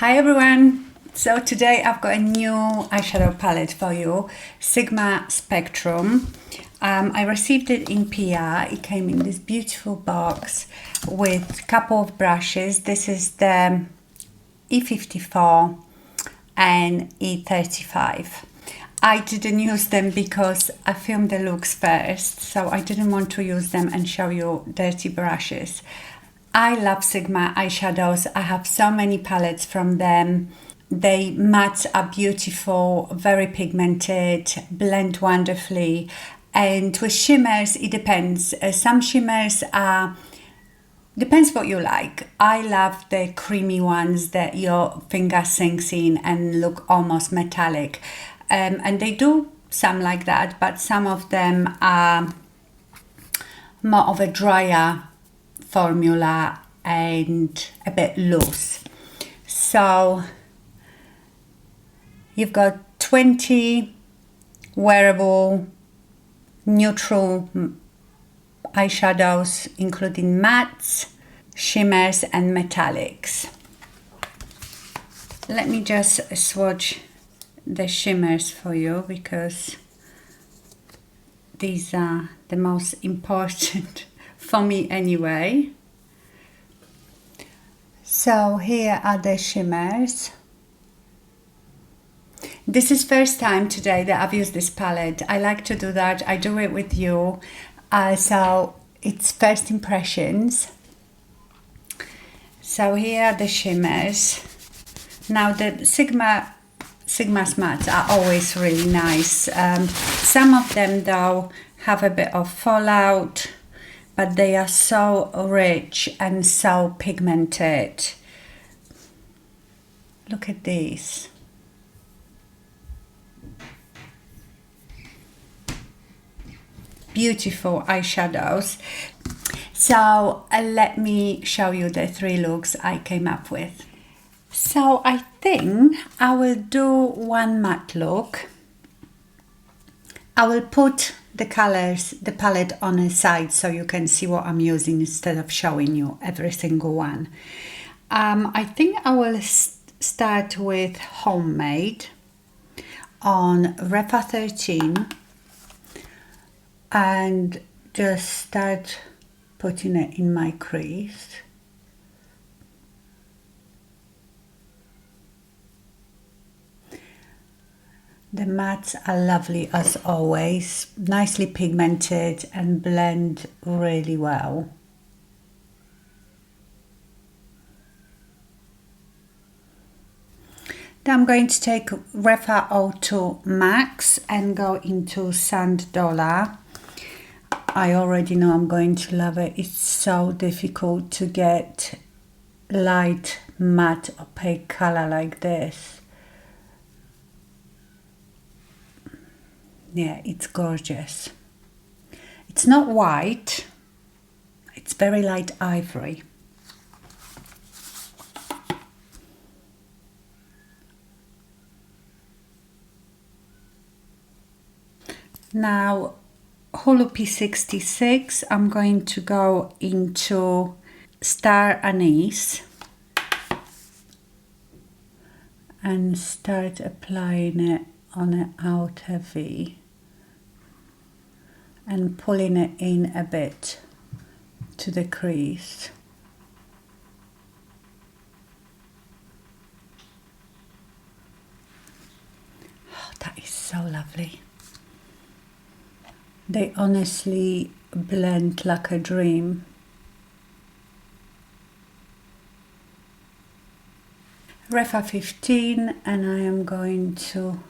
Hi everyone! So today I've got a new eyeshadow palette for you, Sigma Spectrum. I received it in PR. It came in this beautiful box with a couple of brushes. This is the E54 and E35. I didn't use them because I filmed the looks first, so I didn't want to use them and show you dirty brushes. I love Sigma eyeshadows. I have so many palettes from them. They mattes are beautiful, very pigmented, blend wonderfully. And with shimmers, it depends. Some shimmers are, depends what you like. I love the creamy ones that your finger sinks in and look almost metallic. And they do some like that, but some of them are more of a drier formula and a bit loose. So you've got 20 wearable neutral eyeshadows, including mattes, shimmers and metallics. Let me just swatch the shimmers for you because these are the most important for me anyway. So here are the shimmers. This is first time today that I've used this palette. I like to do that. I do it with you. So it's first impressions. So here are the shimmers. Now the Sigma's mattes are always really nice. Some of them though have a bit of fallout, but they are so rich and so pigmented. Look at these. Beautiful eyeshadows. So let me show you the three looks I came up with. So I think I will do one matte look. I will put the colors, the palette on a side so you can see what I'm using instead of showing you every single one. I think I will start with Homemade on Refa 13 and just start putting it in my crease. The mattes are lovely as always, nicely pigmented and blend really well. Then I'm going to take Refa 02 Max and go into Sand Dollar. I already know I'm going to love it. It's so difficult to get light matte opaque color like this. Yeah, it's gorgeous. It's not white, it's very light ivory. Now, Hulu P66, I'm going to go into Star Anise and start applying it on an outer V and pulling it in a bit to the crease. Oh, that is so lovely. They honestly blend like a dream. Refa 15 and I am going to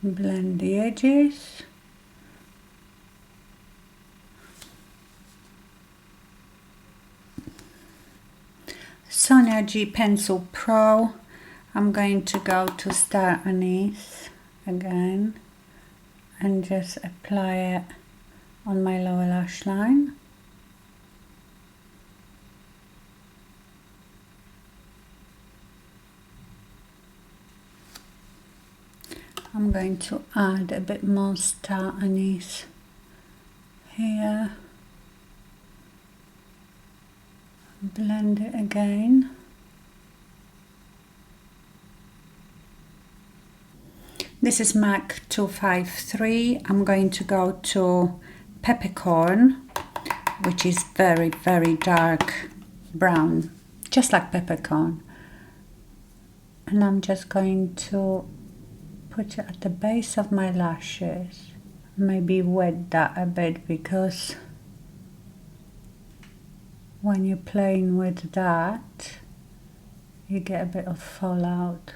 blend the edges. Sonia G Pencil Pro. I'm going to go to Star Anise again and just apply it on my lower lash line. I'm going to add a bit more Star Anise here. Blend it again. This is MAC 253. I'm going to go to Peppercorn, which is very, very dark brown, just like peppercorn. And I'm just going to put it at the base of my lashes. Maybe wet that a bit, because when you're playing with that, you get a bit of fallout.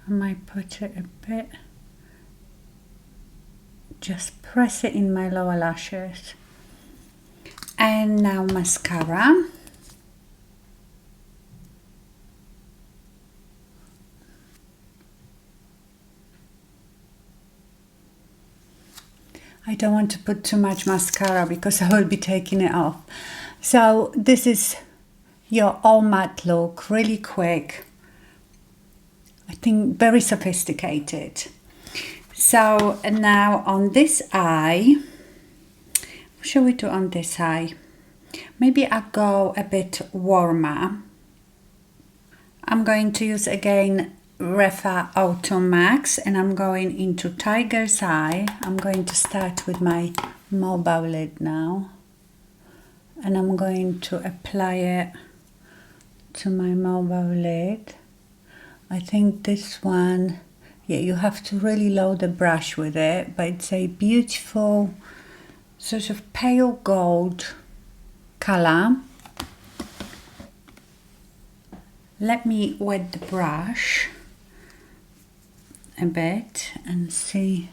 I might put it a bit, just press it in my lower lashes. And now mascara. I don't want to put too much mascara because I will be taking it off. So this is your all matte look, really quick. I think very sophisticated. So now on this eye, what shall we do on this eye? Maybe I'll go a bit warmer. I'm going to use again Refa Auto Max, and I'm going into Tiger's Eye. I'm going to start with my mobile lid now, and I'm going to apply it to my mobile lid. I think this one, yeah, you have to really load the brush with it, but it's a beautiful sort of pale gold color. Let me wet the brush a bit and see.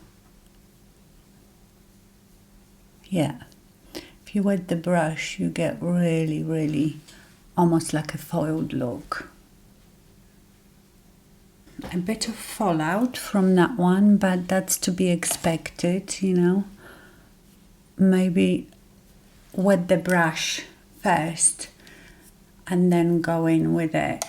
Yeah, if you wet the brush, you get really, really almost like a foiled look. A bit of fallout from that one, but that's to be expected, you know. Maybe wet the brush first and then go in with it.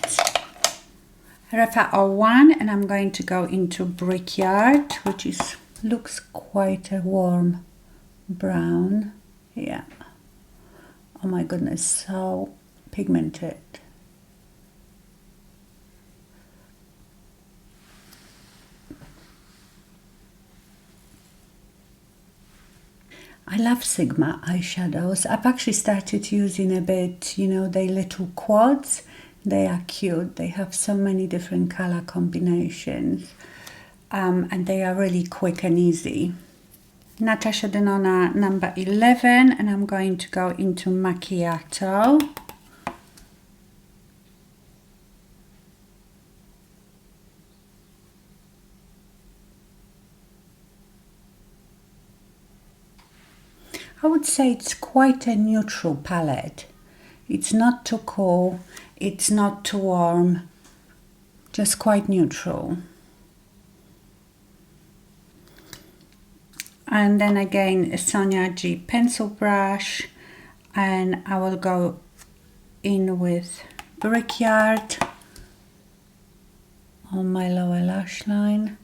Refa 01, and I'm going to go into Brickyard, which is looks quite a warm brown. Yeah. Oh my goodness, so pigmented. I love Sigma eyeshadows. I've actually started using a bit, you know, they little quads. They are cute. They have so many different color combinations, and they are really quick and easy. Natasha Denona number 11, and I'm going to go into Macchiato. I would say it's quite a neutral palette. It's not too cool, it's not too warm, just quite neutral. And then again, a Sonia G pencil brush, and I will go in with Brickyard on my lower lash line.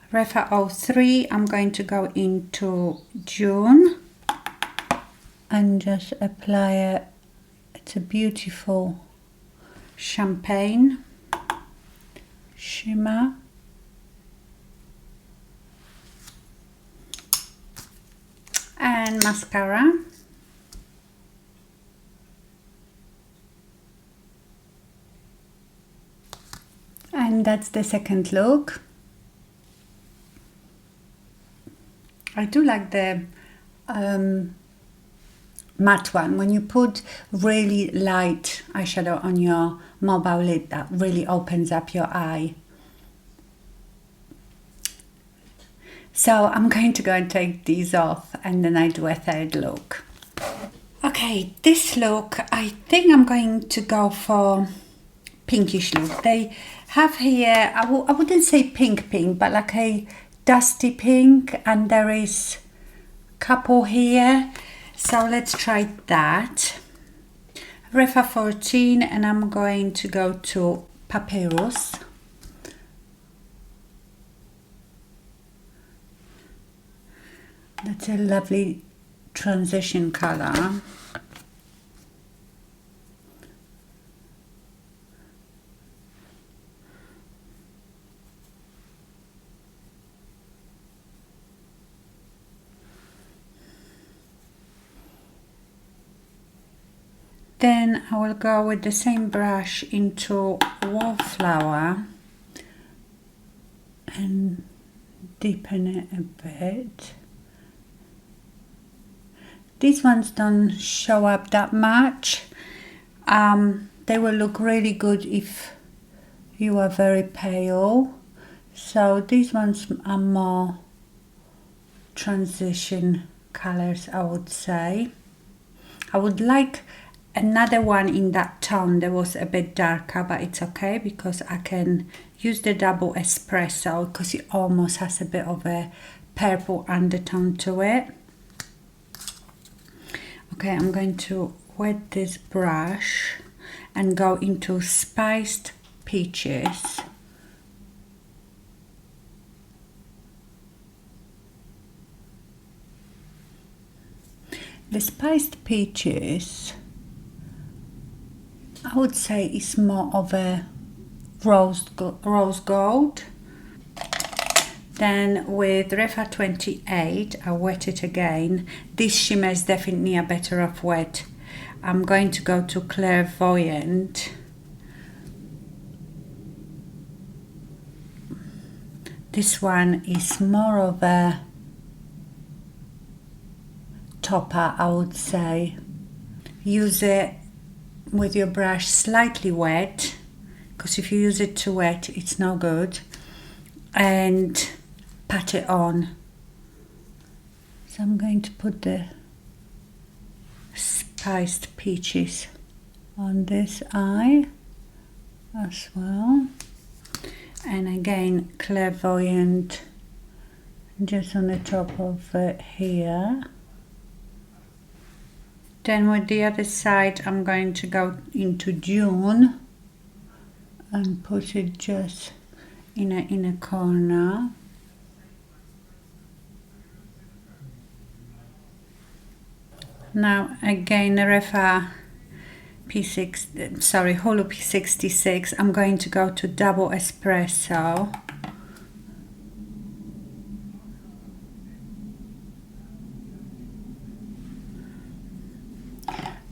Refa 03, I'm going to go into June and just apply it. It's a beautiful champagne shimmer. And mascara. And that's the second look. I do like the matte one. When you put really light eyeshadow on your mobile lid, that really opens up your eye. So I'm going to go and take these off, and then I do a third look. Okay, this look, I think I'm going to go for pinkish look. They have here, I wouldn't say pink, but like a dusty pink, and there is a couple here, so let's try that. Refa 14, and I'm going to go to Papyrus. That's a lovely transition color. Then I will go with the same brush into Wallflower and deepen it a bit. These ones don't show up that much. They will look really good if you are very pale. So these ones are more transition colors, I would say. I would like another one in that tone that was a bit darker, but it's okay because I can use the double espresso because it almost has a bit of a purple undertone to it. Okay, I'm going to wet this brush and go into Spiced Peaches. The Spiced Peaches, I would say, is more of a rose gold. Then with Refa 28, I wet it again. This shimmer is definitely a better off wet. I'm going to go to Clairvoyant. This one is more of a topper, I would say. Use it with your brush slightly wet, because if you use it too wet, it's no good. And pat it on. So I'm going to put the Spiced Peaches on this eye as well. And again, Clairvoyant just on the top of it here. Then with the other side, I'm going to go into June and put it just in a corner. Now again, Refa Holo P66, I'm going to go to double espresso.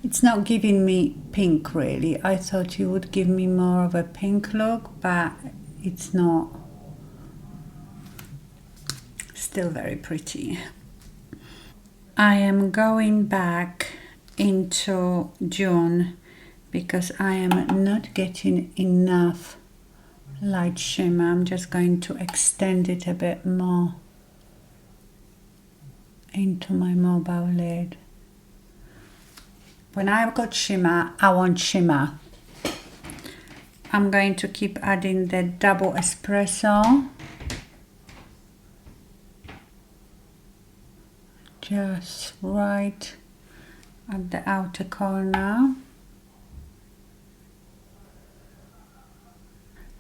It's not giving me pink really. I thought you would give me more of a pink look, but it's not. Still very pretty. I am going back into June because I am not getting enough light shimmer. I'm just going to extend it a bit more into my mobile lid. When I've got shimmer, I want shimmer. I'm going to keep adding the double espresso. Just right at the outer corner.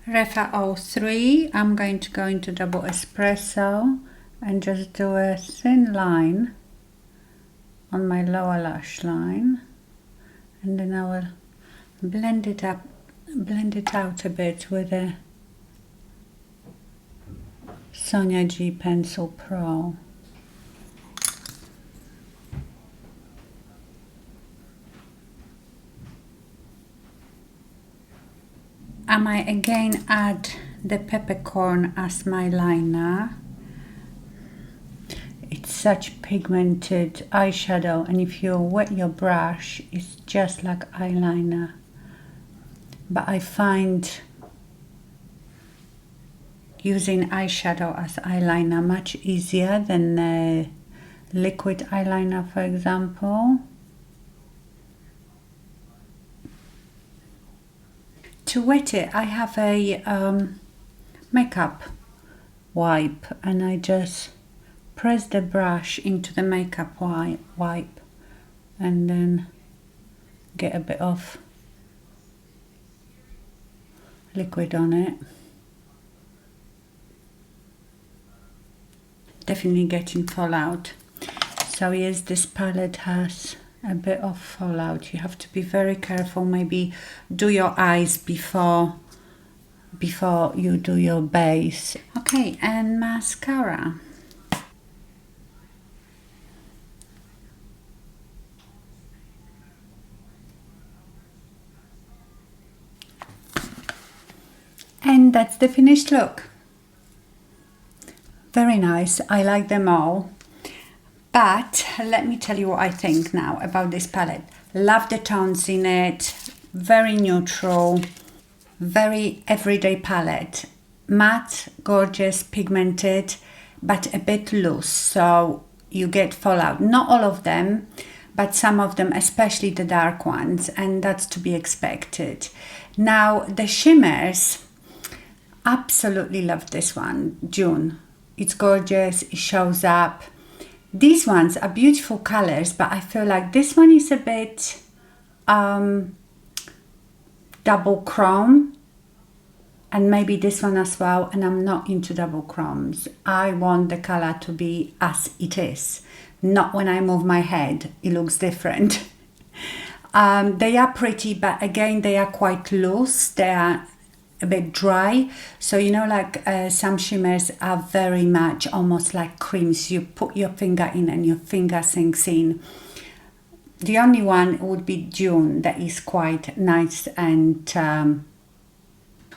Refa 03, I'm going to go into double espresso and just do a thin line on my lower lash line. And then I will blend it out a bit with a Sonia G Pencil Pro. I might again add the peppercorn as my liner. It's such pigmented eyeshadow, and if you wet your brush, it's just like eyeliner. But I find using eyeshadow as eyeliner much easier than a liquid eyeliner, for example. To wet it, I have a makeup wipe, and I just press the brush into the makeup wipe and then get a bit of liquid on it. Definitely getting fallout. So yes, this palette has a bit of fallout. You have to be very careful. Maybe do your eyes before you do your base. Okay, and mascara. And that's the finished look. Very nice. I like them all. But let me tell you what I think now about this palette. Love the tones in it. Very neutral. Very everyday palette. Matte, gorgeous, pigmented, but a bit loose. So you get fallout. Not all of them, but some of them, especially the dark ones. And that's to be expected. Now, the shimmers. Absolutely love this one, June. It's gorgeous, it shows up. These ones are beautiful colors, but I feel like this one is a bit double chrome, and maybe this one as well, and I'm not into double chromes. I want the color to be as it is, not when I move my head, it looks different. They are pretty, but again, they are quite loose. They are a bit dry, so you know, like some shimmers are very much almost like creams. You put your finger in and your finger sinks in. The only one would be June, that is quite nice, and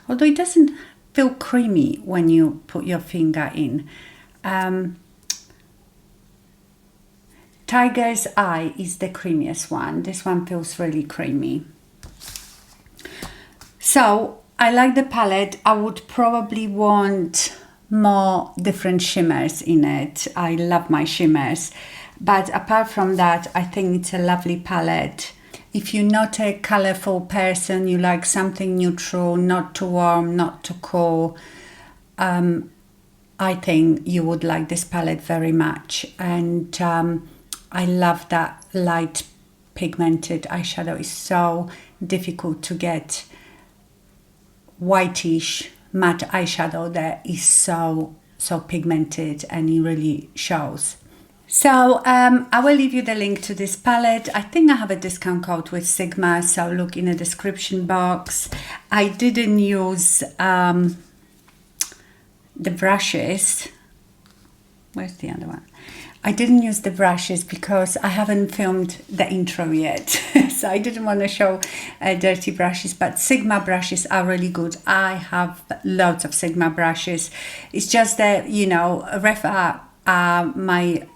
although it doesn't feel creamy when you put your finger in. Tiger's Eye is the creamiest one. This one feels really creamy. So I like the palette. I would probably want more different shimmers in it. I love my shimmers. But apart from that, I think it's a lovely palette. If you're not a colorful person, you like something neutral, not too warm, not too cool, I think you would like this palette very much. And I love that light pigmented eyeshadow. It's so difficult to get whitish matte eyeshadow that is so pigmented, and it really shows. So I will leave you the link to this palette. I think I have a discount code with Sigma, so look in the description box. I didn't use the brushes. Where's the other one? I didn't use the brushes because I haven't filmed the intro yet. So I didn't want to show dirty brushes, but Sigma brushes are really good. I have loads of Sigma brushes. It's just that, you know, Refa are my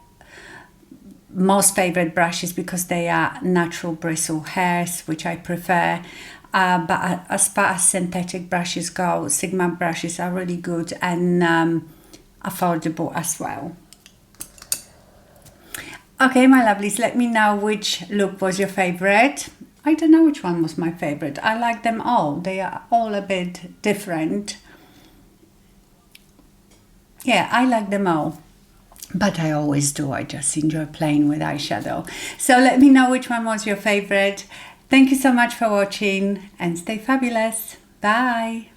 most favorite brushes because they are natural bristle hairs, which I prefer. But as far as synthetic brushes go, Sigma brushes are really good and affordable as well. Okay, my lovelies, let me know which look was your favorite. I don't know which one was my favorite. I like them all. They are all a bit different. Yeah, I like them all. But I always do. I just enjoy playing with eyeshadow. So let me know which one was your favorite. Thank you so much for watching and stay fabulous. Bye.